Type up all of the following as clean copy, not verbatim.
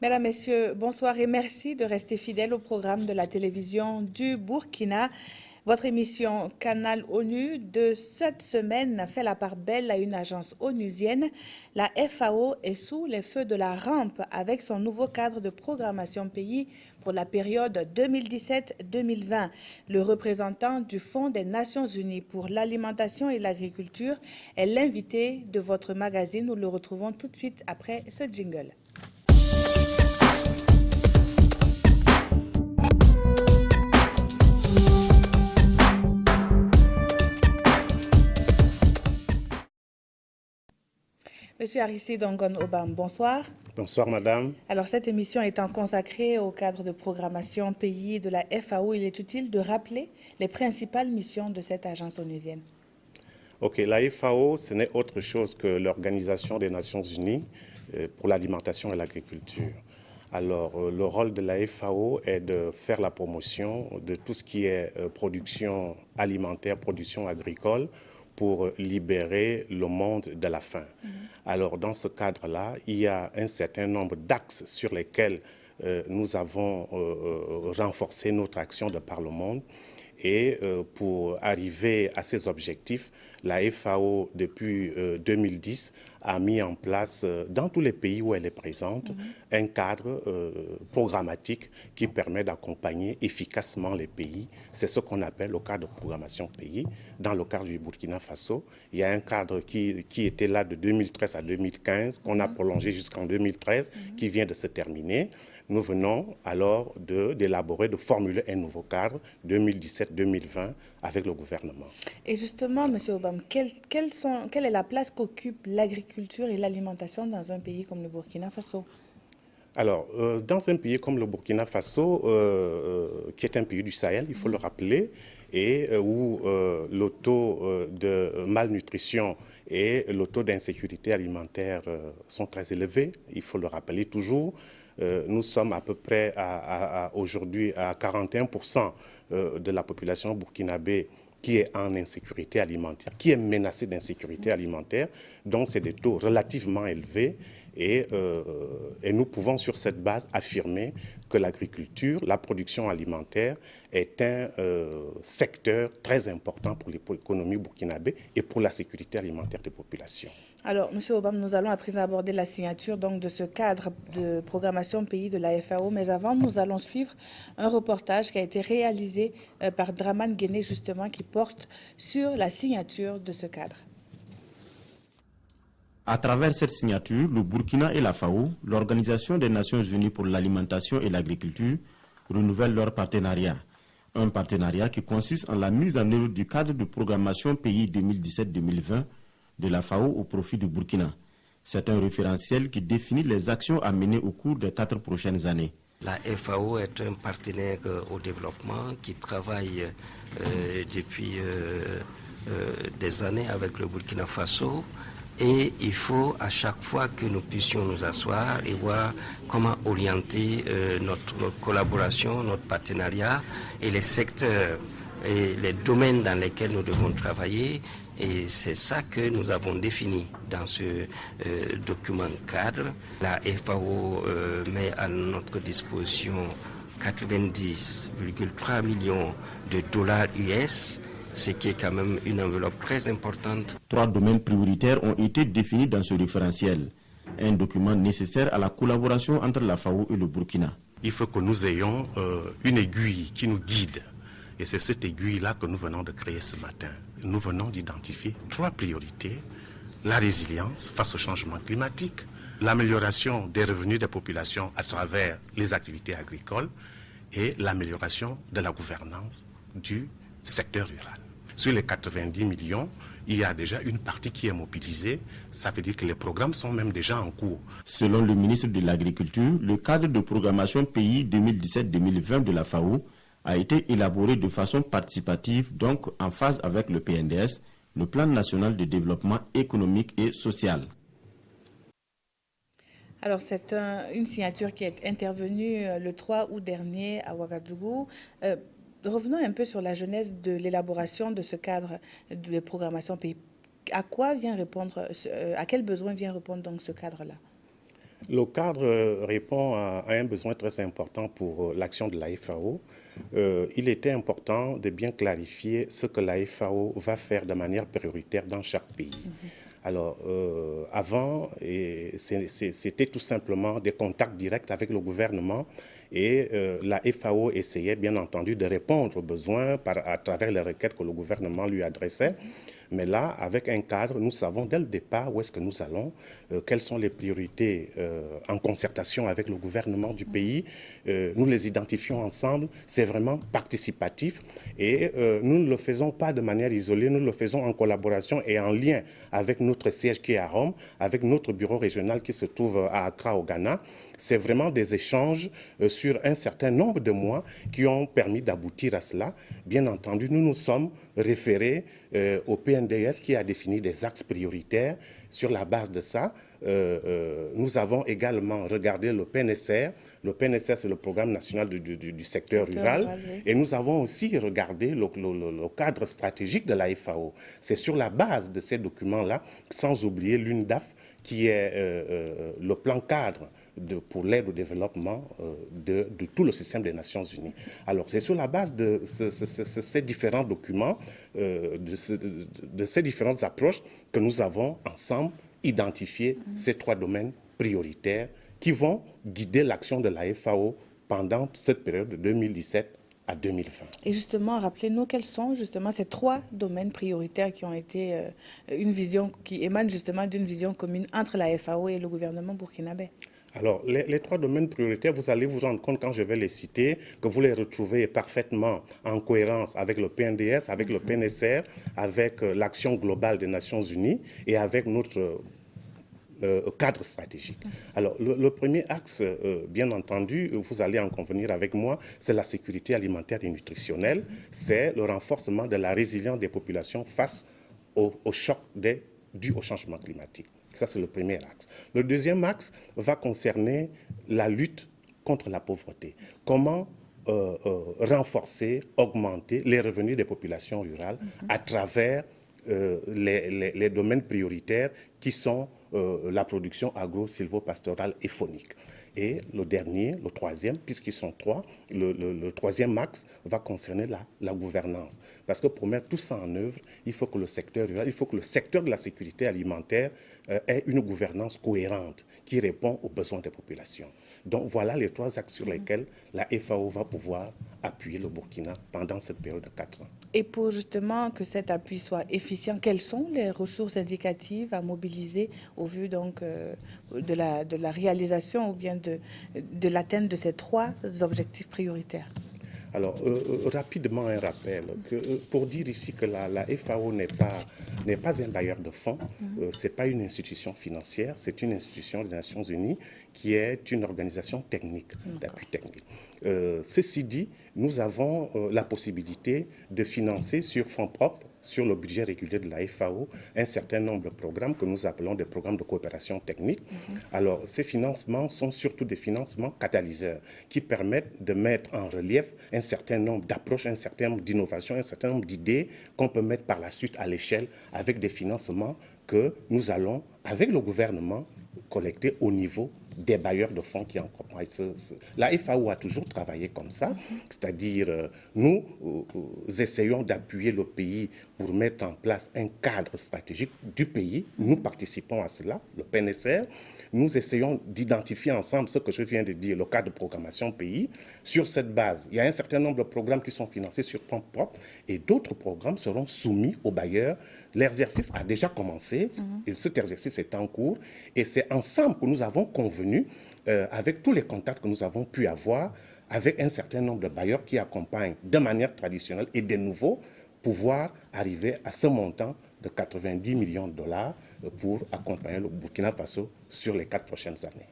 Mesdames, Messieurs, bonsoir et merci de rester fidèles au programme de la télévision du Burkina. Votre émission Canal ONU de cette semaine fait la part belle à une agence onusienne. La FAO est sous les feux de la rampe avec son nouveau cadre de programmation pays pour la période 2017-2020. Le représentant du Fonds des Nations Unies pour l'alimentation et l'agriculture est l'invité de votre magazine. Nous le retrouvons tout de suite après ce jingle. Monsieur Aristide Ongon Obam, bonsoir. Bonsoir madame. Alors cette émission étant consacrée au cadre de programmation pays de la FAO, il est utile de rappeler les principales missions de cette agence onusienne. Ok, la FAO, ce n'est autre chose que l'Organisation des Nations Unies pour l'alimentation et l'agriculture. Alors, le rôle de la FAO est de faire la promotion de tout ce qui est production alimentaire, production agricole, pour libérer le monde de la faim. Alors, dans ce cadre-là, il y a un certain nombre d'axes sur lesquels nous avons renforcé notre action de par le monde. Et pour arriver à ces objectifs, la FAO, depuis 2010, a mis en place, dans tous les pays où elle est présente, un cadre programmatique qui permet d'accompagner efficacement les pays. C'est ce qu'on appelle le cadre de programmation pays. Dans le cadre du Burkina Faso, il y a un cadre qui était là de 2013 à 2015, qu'on a prolongé jusqu'en 2013, qui vient de se terminer. Nous venons alors d'élaborer, de formuler un nouveau cadre 2017-2020 avec le gouvernement. Et justement, M. Obam, quelle est la place qu'occupe l'agriculture et l'alimentation dans un pays comme le Burkina Faso? Alors, dans un pays comme le Burkina Faso, qui est un pays du Sahel, il faut le rappeler, et où le taux de malnutrition et le taux d'insécurité alimentaire sont très élevés, il faut le rappeler toujours. Nous sommes à peu près aujourd'hui à 41% de la population burkinabé qui est en insécurité alimentaire, qui est menacée d'insécurité alimentaire. Donc, c'est des taux relativement élevés. Et nous pouvons, sur cette base, affirmer que l'agriculture, la production alimentaire est un secteur très important pour l'économie burkinabé et pour la sécurité alimentaire des populations. Alors, M. Obam, nous allons à présent aborder la signature donc, de ce cadre de programmation pays de la FAO. Mais avant, nous allons suivre un reportage qui a été réalisé par Draman Guéné, justement, qui porte sur la signature de ce cadre. À travers cette signature, le Burkina et la FAO, l'Organisation des Nations Unies pour l'alimentation et l'agriculture, renouvellent leur partenariat. Un partenariat qui consiste en la mise en œuvre du cadre de programmation pays 2017-2020 de la FAO au profit du Burkina. C'est un référentiel qui définit les actions à mener au cours des 4 prochaines années. La FAO est un partenaire au développement qui travaille depuis des années avec le Burkina Faso. Et il faut à chaque fois que nous puissions nous asseoir et voir comment orienter notre collaboration, notre partenariat et les secteurs et les domaines dans lesquels nous devons travailler. Et c'est ça que nous avons défini dans ce document cadre. La FAO met à notre disposition 90,3 millions de dollars US, ce qui est quand même une enveloppe très importante. 3 domaines prioritaires ont été définis dans ce référentiel. Un document nécessaire à la collaboration entre la FAO et le Burkina. Il faut que nous ayons une aiguille qui nous guide. Et c'est cette aiguille-là que nous venons de créer ce matin. Nous venons d'identifier 3 priorités. La résilience face au changement climatique, l'amélioration des revenus des populations à travers les activités agricoles et l'amélioration de la gouvernance du secteur rural. Sur les 90 millions, il y a déjà une partie qui est mobilisée. Ça veut dire que les programmes sont même déjà en cours. Selon le ministre de l'Agriculture, le cadre de programmation pays 2017-2020 de la FAO a été élaboré de façon participative, donc en phase avec le PNDS, le Plan national de développement économique et social. Alors, c'est une signature qui est intervenue le 3 août dernier à Ouagadougou. Revenons un peu sur la genèse de l'élaboration de ce cadre de programmation pays. À quoi vient répondre, à quel besoin vient répondre donc ce cadre-là? Le cadre répond à un besoin très important pour l'action de la FAO. Il était important de bien clarifier ce que la FAO va faire de manière prioritaire dans chaque pays. Alors, avant, c'était tout simplement des contacts directs avec le gouvernement et la FAO essayait bien entendu de répondre aux besoins à travers les requêtes que le gouvernement lui adressait. Mais là, avec un cadre, nous savons dès le départ où est-ce que nous allons, quelles sont les priorités en concertation avec le gouvernement du pays. Nous les identifions ensemble, c'est vraiment participatif et nous ne le faisons pas de manière isolée, nous le faisons en collaboration et en lien avec notre siège qui est à Rome, avec notre bureau régional qui se trouve à Accra au Ghana. C'est vraiment des échanges sur un certain nombre de mois qui ont permis d'aboutir à cela. Bien entendu, nous nous sommes référés au PNDS qui a défini des axes prioritaires. Sur la base de ça, nous avons également regardé le PNSR. Le PNSR, c'est le Programme national du secteur rural. Oui. Et nous avons aussi regardé le cadre stratégique de la FAO. C'est sur la base de ces documents-là, sans oublier l'UNDAF, qui est le plan cadre pour l'aide au développement de tout le système des Nations Unies. Alors, c'est sur la base de ces différents documents, de ces différentes approches que nous avons ensemble identifié ces 3 domaines prioritaires qui vont guider l'action de la FAO pendant cette période de 2017 à 2020. Et justement, rappelez-nous quels sont justement ces 3 domaines prioritaires qui ont été une vision qui émane justement d'une vision commune entre la FAO et le gouvernement burkinabé. Alors, les 3 domaines prioritaires, vous allez vous rendre compte quand je vais les citer, que vous les retrouvez parfaitement en cohérence avec le PNDS, avec le PNSR, avec l'action globale des Nations Unies et avec notre cadre stratégique. Alors, le premier axe, bien entendu, vous allez en convenir avec moi, c'est la sécurité alimentaire et nutritionnelle, c'est le renforcement de la résilience des populations face au choc dû au changement climatique. Ça, c'est le premier axe. Le deuxième axe va concerner la lutte contre la pauvreté. Comment renforcer, augmenter les revenus des populations rurales à travers les domaines prioritaires qui sont la production agro-silvopastorale et faunique. Et le dernier, le troisième, puisqu'ils sont 3, le troisième axe va concerner la gouvernance. Parce que pour mettre tout ça en œuvre, il faut que le secteur rural, il faut que le secteur de la sécurité alimentaire ait une gouvernance cohérente qui répond aux besoins des populations. Donc voilà les 3 axes sur lesquels la FAO va pouvoir appuyer le Burkina pendant cette période de 4 ans. Et pour justement que cet appui soit efficient, quelles sont les ressources indicatives à mobiliser au vu donc de la réalisation ou bien de l'atteinte de ces 3 objectifs prioritaires? Alors, rapidement un rappel, pour dire ici que la FAO n'est pas un bailleur de fonds, ce n'est pas une institution financière, c'est une institution des Nations Unies qui est une organisation technique, d'appui technique. Ceci dit, nous avons la possibilité de financer sur fonds propres, sur le budget régulier de la FAO, un certain nombre de programmes que nous appelons des programmes de coopération technique. Alors, ces financements sont surtout des financements catalyseurs qui permettent de mettre en relief un certain nombre d'approches, un certain nombre d'innovations, un certain nombre d'idées qu'on peut mettre par la suite à l'échelle avec des financements que nous allons, avec le gouvernement, collecter au niveau des bailleurs de fonds qui accompagnent La FAO a toujours travaillé comme ça, c'est-à-dire nous essayons d'appuyer le pays pour mettre en place un cadre stratégique du pays. Nous participons à cela, le PNSR. Nous essayons d'identifier ensemble ce que je viens de dire, le cadre de programmation pays. Sur cette base, il y a un certain nombre de programmes qui sont financés sur fonds propres et d'autres programmes seront soumis aux bailleurs. L'exercice a déjà commencé, et cet exercice est en cours et c'est ensemble que nous avons convenu, avec tous les contacts que nous avons pu avoir, avec un certain nombre de bailleurs qui accompagnent de manière traditionnelle et de nouveau, pouvoir arriver à ce montant de 90 millions de dollars pour accompagner le Burkina Faso sur les 4 prochaines années.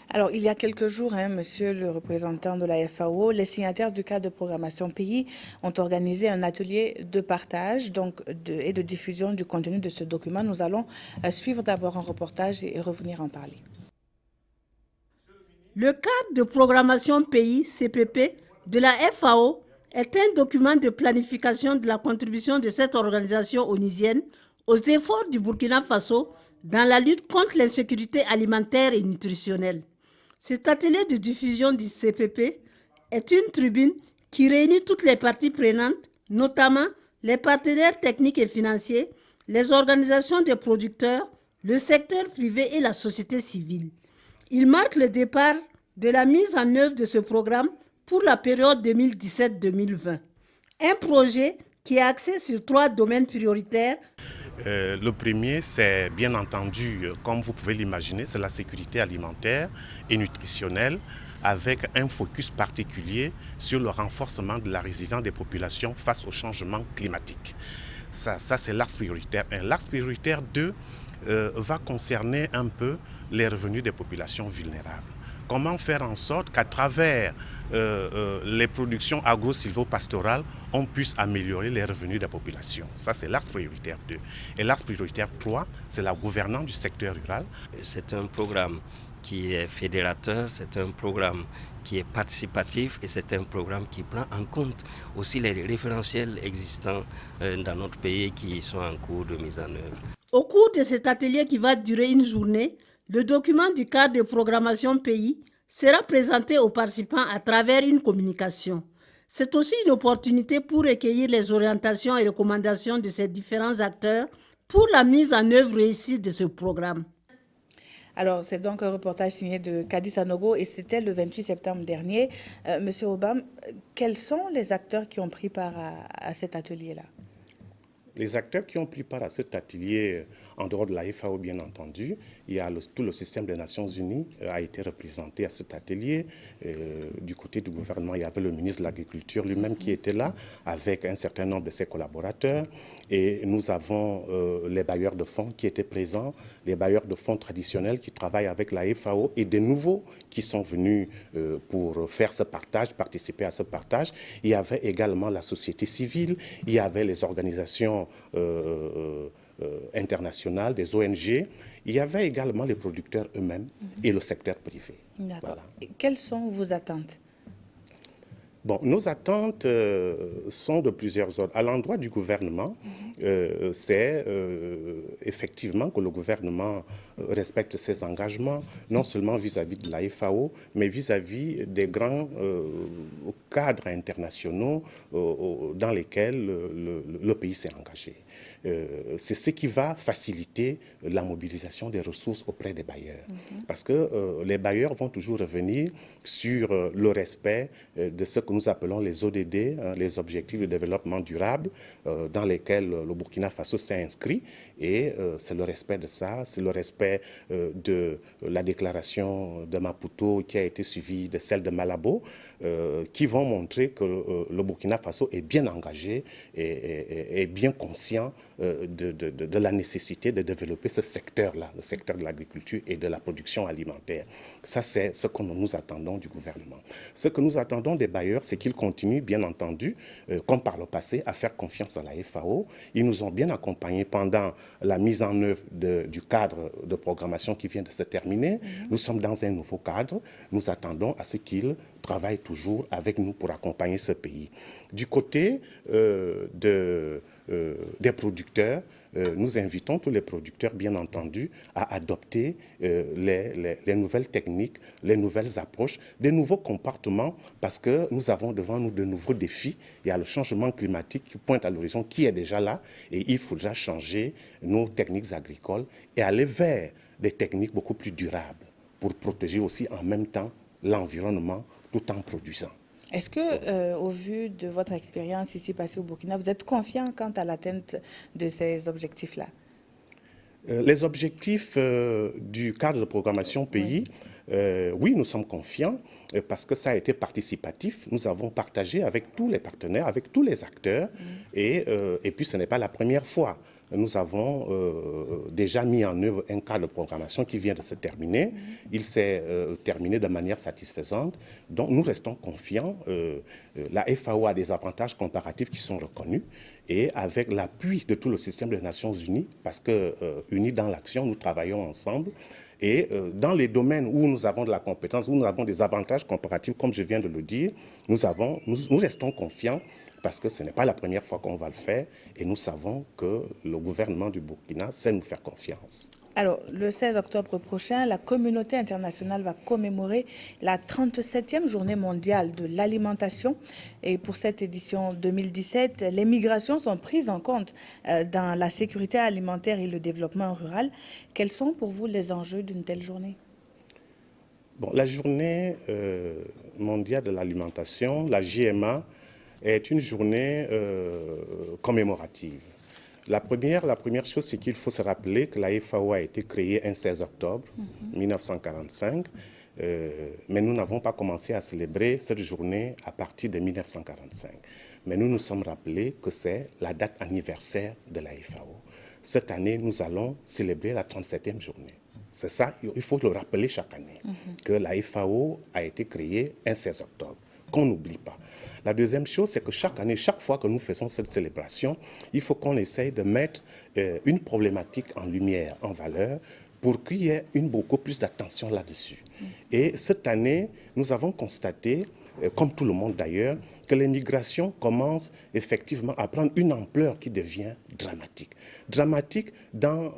Alors, il y a quelques jours, monsieur le représentant de la FAO, les signataires du cadre de programmation pays ont organisé un atelier de partage et de diffusion du contenu de ce document. Nous allons suivre d'abord un reportage et revenir en parler. Le cadre de programmation pays, CPP, de la FAO est un document de planification de la contribution de cette organisation onusienne aux efforts du Burkina Faso dans la lutte contre l'insécurité alimentaire et nutritionnelle. Cet atelier de diffusion du CPP est une tribune qui réunit toutes les parties prenantes, notamment les partenaires techniques et financiers, les organisations des producteurs, le secteur privé et la société civile. Il marque le départ de la mise en œuvre de ce programme pour la période 2017-2020. Un projet qui est axé sur 3 domaines prioritaires. Le premier, c'est bien entendu, comme vous pouvez l'imaginer, c'est la sécurité alimentaire et nutritionnelle, avec un focus particulier sur le renforcement de la résilience des populations face au changement climatique. Ça c'est l'axe prioritaire 1. L'axe prioritaire 2 va concerner un peu les revenus des populations vulnérables. Comment faire en sorte qu'à travers les productions agro-silvopastorales, on puisse améliorer les revenus des populations. Ça, c'est l'axe prioritaire 2. Et l'axe prioritaire 3, c'est la gouvernance du secteur rural. C'est un programme qui est fédérateur, c'est un programme qui est participatif et c'est un programme qui prend en compte aussi les référentiels existants dans notre pays qui sont en cours de mise en œuvre. Au cours de cet atelier qui va durer une journée, le document du cadre de programmation pays sera présenté aux participants à travers une communication. C'est aussi une opportunité pour recueillir les orientations et recommandations de ces différents acteurs pour la mise en œuvre réussie de ce programme. Alors, c'est donc un reportage signé de Kadi Sanogo et c'était le 28 septembre dernier. Monsieur Obam, quels sont les acteurs qui ont pris part à cet atelier-là? Les acteurs qui ont pris part à cet atelier, en dehors de la FAO bien entendu, il y a tout le système des Nations Unies a été représenté à cet atelier. Du côté du gouvernement, il y avait le ministre de l'Agriculture lui-même qui était là, avec un certain nombre de ses collaborateurs. Et nous avons les bailleurs de fonds qui étaient présents, les bailleurs de fonds traditionnels qui travaillent avec la FAO et des nouveaux qui sont venus pour faire ce partage, participer à ce partage. Il y avait également la société civile, il y avait les organisations internationales, des ONG. Il y avait également les producteurs eux-mêmes et le secteur privé. D'accord. Voilà. Quelles sont vos attentes? Bon, nos attentes sont de plusieurs ordres. À l'endroit du gouvernement, c'est effectivement que le gouvernement respecte ses engagements, non seulement vis-à-vis de la FAO, mais vis-à-vis des grands cadres internationaux dans lesquels le pays s'est engagé. C'est ce qui va faciliter la mobilisation des ressources auprès des bailleurs. Parce que les bailleurs vont toujours revenir sur le respect de ce que nous appelons les ODD, les objectifs de développement durable, dans lesquels le Burkina Faso s'est inscrit. Et c'est le respect de ça, c'est le respect de la déclaration de Maputo qui a été suivie de celle de Malabo, qui vont montrer que le Burkina Faso est bien engagé et bien conscient de la nécessité de développer ce secteur-là, le secteur de l'agriculture et de la production alimentaire. Ça, c'est ce que nous attendons du gouvernement. Ce que nous attendons des bailleurs, c'est qu'ils continuent, bien entendu, comme par le passé, à faire confiance à la FAO. Ils nous ont bien accompagnés pendant la mise en œuvre du cadre de programmation qui vient de se terminer. Nous sommes dans un nouveau cadre. Nous attendons à ce qu'ils travaillent toujours avec nous pour accompagner ce pays. Du côté des producteurs, nous invitons tous les producteurs, bien entendu, à adopter les nouvelles techniques, les nouvelles approches, des nouveaux comportements, parce que nous avons devant nous de nouveaux défis. Il y a le changement climatique qui pointe à l'horizon, qui est déjà là, et il faudra changer nos techniques agricoles et aller vers des techniques beaucoup plus durables pour protéger aussi en même temps l'environnement tout en produisant. Est-ce que, au vu de votre expérience ici passée au Burkina, vous êtes confiant quant à l'atteinte de ces objectifs-là? Les objectifs du cadre de programmation pays, oui, nous sommes confiants parce que ça a été participatif. Nous avons partagé avec tous les partenaires, avec tous les acteurs et puis ce n'est pas la première fois. Nous avons déjà mis en œuvre un cadre de programmation qui vient de se terminer. Il s'est terminé de manière satisfaisante. Donc nous restons confiants. La FAO a des avantages comparatifs qui sont reconnus. Et avec l'appui de tout le système des Nations Unies, parce que unis dans l'action, nous travaillons ensemble. Et dans les domaines où nous avons de la compétence, où nous avons des avantages comparatifs, comme je viens de le dire, nous restons confiants parce que ce n'est pas la première fois qu'on va le faire et nous savons que le gouvernement du Burkina sait nous faire confiance. Alors, le 16 octobre prochain, la communauté internationale va commémorer la 37e journée mondiale de l'alimentation. Et pour cette édition 2017, les migrations sont prises en compte dans la sécurité alimentaire et le développement rural. Quels sont pour vous les enjeux d'une telle journée? Bon, la journée mondiale de l'alimentation, la JMA, est une journée commémorative. La première chose, c'est qu'il faut se rappeler que la FAO a été créée un 16 octobre 1945, mais nous n'avons pas commencé à célébrer cette journée à partir de 1945. Mais nous nous sommes rappelés que c'est la date anniversaire de la FAO. Cette année, nous allons célébrer la 37e journée. C'est ça, il faut le rappeler chaque année, que la FAO a été créée un 16 octobre, qu'on n'oublie pas. La deuxième chose, c'est que chaque année, chaque fois que nous faisons cette célébration, il faut qu'on essaye de mettre une problématique en lumière, en valeur, pour qu'il y ait beaucoup plus d'attention là-dessus. Et cette année, nous avons constaté, comme tout le monde d'ailleurs, que les migrations commencent effectivement à prendre une ampleur qui devient dramatique. Dramatique dans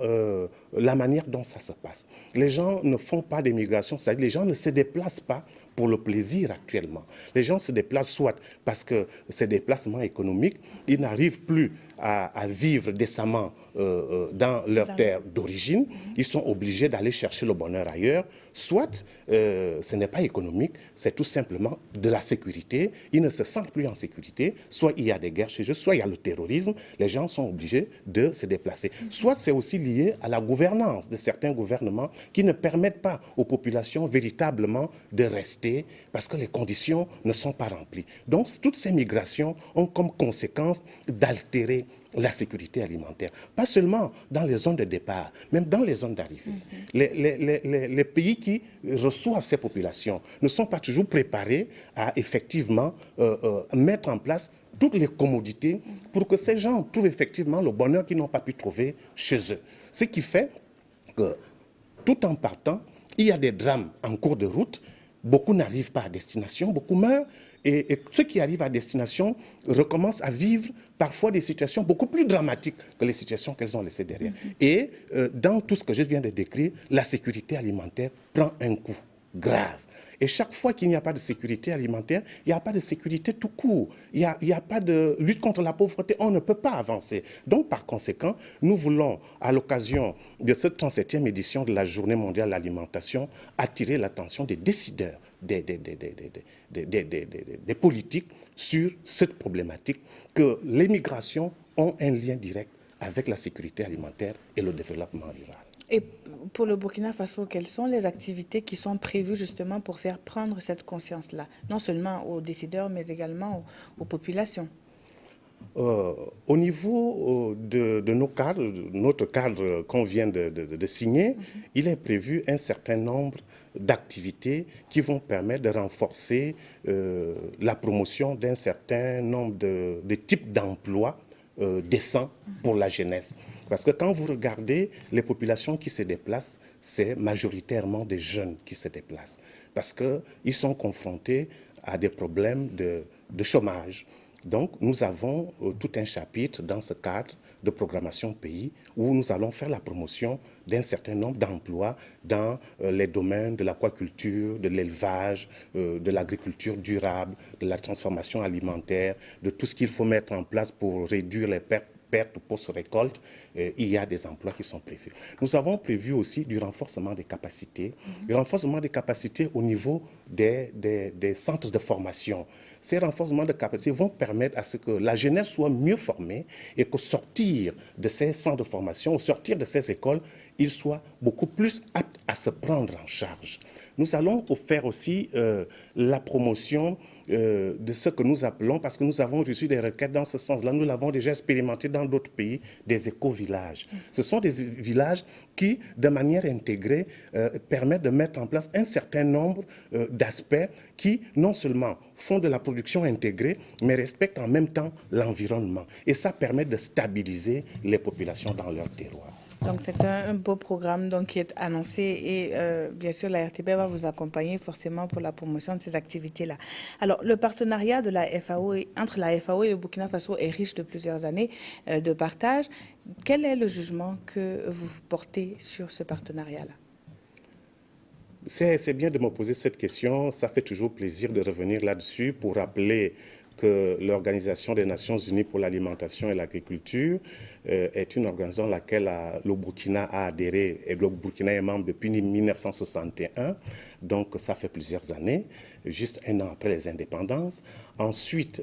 la manière dont ça se passe. Les gens ne font pas des migrations, c'est-à-dire les gens ne se déplacent pas pour le plaisir actuellement. Les gens se déplacent soit parce que c'est des déplacements économiques, ils n'arrivent plus à vivre décemment dans leur terre d'origine, ils sont obligés d'aller chercher le bonheur ailleurs, soit ce n'est pas économique, c'est tout simplement de la sécurité, ils ne se sentent plus en sécurité, soit il y a des guerres chez eux, soit il y a le terrorisme, les gens sont obligés de se déplacer. Soit c'est aussi lié à la gouvernance de certains gouvernements qui ne permettent pas aux populations véritablement de rester parce que les conditions ne sont pas remplies. Donc toutes ces migrations ont comme conséquence d'altérer la sécurité alimentaire. Pas seulement dans les zones de départ, même dans les zones d'arrivée. Les pays qui reçoivent ces populations ne sont pas toujours préparés à effectivement mettre en place toutes les commodités pour que ces gens trouvent effectivement le bonheur qu'ils n'ont pas pu trouver chez eux. Ce qui fait que tout en partant, il y a des drames en cours de route, beaucoup n'arrivent pas à destination, beaucoup meurent, et ceux qui arrivent à destination recommencent à vivre parfois des situations beaucoup plus dramatiques que les situations qu'elles ont laissées derrière. Et dans tout ce que je viens de décrire, la sécurité alimentaire prend un coup grave. Et chaque fois qu'il n'y a pas de sécurité alimentaire, il n'y a pas de sécurité tout court. Il n'y a pas de lutte contre la pauvreté. On ne peut pas avancer. Donc, par conséquent, nous voulons, à l'occasion de cette 37e édition de la Journée mondiale de l'alimentation, attirer l'attention des décideurs, des politiques sur cette problématique, que les migrations ont un lien direct avec la sécurité alimentaire et le développement rural. Et pour le Burkina Faso, quelles sont les activités qui sont prévues justement pour faire prendre cette conscience-là, non seulement aux décideurs, mais également aux populations? Au niveau de nos cadres, notre cadre qu'on vient de signer, il est prévu un certain nombre d'activités qui vont permettre de renforcer la promotion d'un certain nombre de types d'emplois décents pour la jeunesse. Parce que quand vous regardez les populations qui se déplacent, c'est majoritairement des jeunes qui se déplacent. Parce qu'ils sont confrontés à des problèmes de chômage. Donc nous avons tout un chapitre dans ce cadre de programmation pays où nous allons faire la promotion d'un certain nombre d'emplois dans les domaines de l'aquaculture, de l'élevage, de l'agriculture durable, de la transformation alimentaire, de tout ce qu'il faut mettre en place pour réduire les pertes post-récolte. Il y a des emplois qui sont prévus. Nous avons prévu aussi du renforcement des capacités, du renforcement des capacités au niveau des centres de formation. Ces renforcements de capacités vont permettre à ce que la jeunesse soit mieux formée et qu'au sortir de ces centres de formation, au sortir de ces écoles, ils soient beaucoup plus aptes à se prendre en charge. Nous allons faire aussi la promotion de ce que nous appelons, parce que nous avons reçu des requêtes dans ce sens-là, nous l'avons déjà expérimenté dans d'autres pays, des éco-villages. Ce sont des villages qui, de manière intégrée, permettent de mettre en place un certain nombre d'aspects qui, non seulement font de la production intégrée, mais respectent en même temps l'environnement. Et ça permet de stabiliser les populations dans leur terroir. Donc c'est un beau programme donc, qui est annoncé et bien sûr la RTB va vous accompagner forcément pour la promotion de ces activités-là. Alors le partenariat de la FAO entre la FAO et le Burkina Faso est riche de plusieurs années de partage. Quel est le jugement que vous portez sur ce partenariat-là? C'est bien de me poser cette question. Ça fait toujours plaisir de revenir là-dessus pour rappeler que l'Organisation des Nations Unies pour l'alimentation et l'agriculture est une organisation à laquelle le Burkina a adhéré et le Burkina est membre depuis 1961, donc ça fait plusieurs années, juste un an après les indépendances. Ensuite,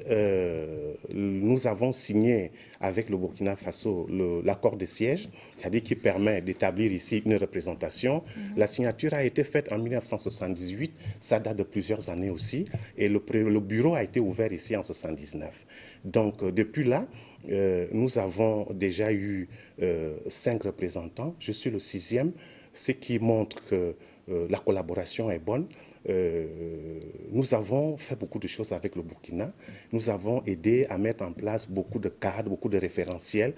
nous avons signé avec le Burkina Faso l'accord de siège, c'est-à-dire qui permet d'établir ici une représentation. La signature a été faite en 1978, ça date de plusieurs années aussi, et le bureau a été ouvert ici en 1979. Donc, depuis là, nous avons déjà eu 5 représentants. Je suis le 6e, ce qui montre que la collaboration est bonne. Nous avons fait beaucoup de choses avec le Burkina. Nous avons aidé à mettre en place beaucoup de cadres, beaucoup de référentiels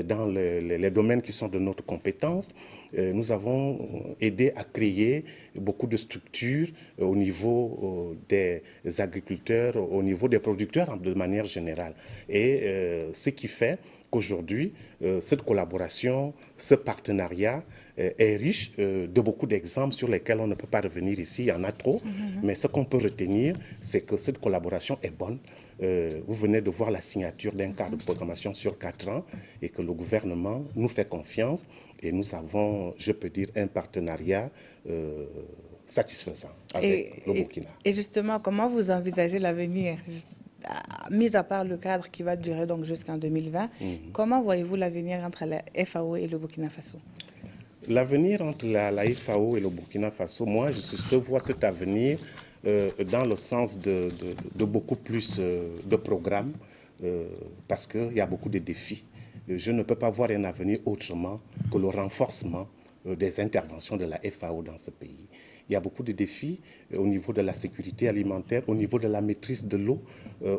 dans les domaines qui sont de notre compétence. Nous avons aidé à créer beaucoup de structures au niveau des agriculteurs, au niveau des producteurs de manière générale. Et ce qui fait qu'aujourd'hui, cette collaboration, ce partenariat est riche de beaucoup d'exemples sur lesquels on ne peut pas revenir ici, il y en a trop, mais ce qu'on peut retenir, c'est que cette collaboration est bonne. Vous venez de voir la signature d'un cadre de programmation sur 4 ans et que le gouvernement nous fait confiance et nous avons, je peux dire, un partenariat satisfaisant avec le Burkina. Et justement, comment vous envisagez l'avenir ? Mis à part le cadre qui va durer donc jusqu'en 2020, comment voyez-vous l'avenir entre la FAO et le Burkina Faso? L'avenir entre la FAO et le Burkina Faso, moi, je vois cet avenir dans le sens de beaucoup plus de programmes, parce qu'il y a beaucoup de défis. Je ne peux pas voir un avenir autrement que le renforcement des interventions de la FAO dans ce pays. Il y a beaucoup de défis au niveau de la sécurité alimentaire, au niveau de la maîtrise de l'eau,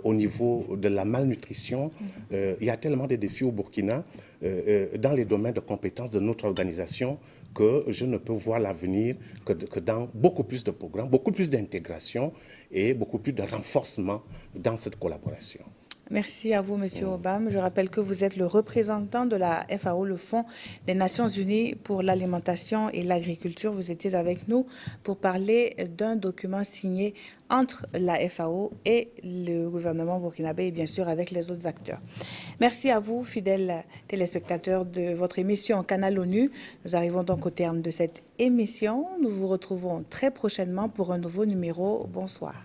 au niveau de la malnutrition. Il y a tellement de défis au Burkina dans les domaines de compétences de notre organisation que je ne peux voir l'avenir que dans beaucoup plus de programmes, beaucoup plus d'intégration et beaucoup plus de renforcement dans cette collaboration. Merci à vous, Monsieur Obam. Je rappelle que vous êtes le représentant de la FAO, le Fonds des Nations Unies pour l'alimentation et l'agriculture. Vous étiez avec nous pour parler d'un document signé entre la FAO et le gouvernement burkinabé et bien sûr avec les autres acteurs. Merci à vous, fidèles téléspectateurs de votre émission Canal ONU. Nous arrivons donc au terme de cette émission. Nous vous retrouvons très prochainement pour un nouveau numéro. Bonsoir.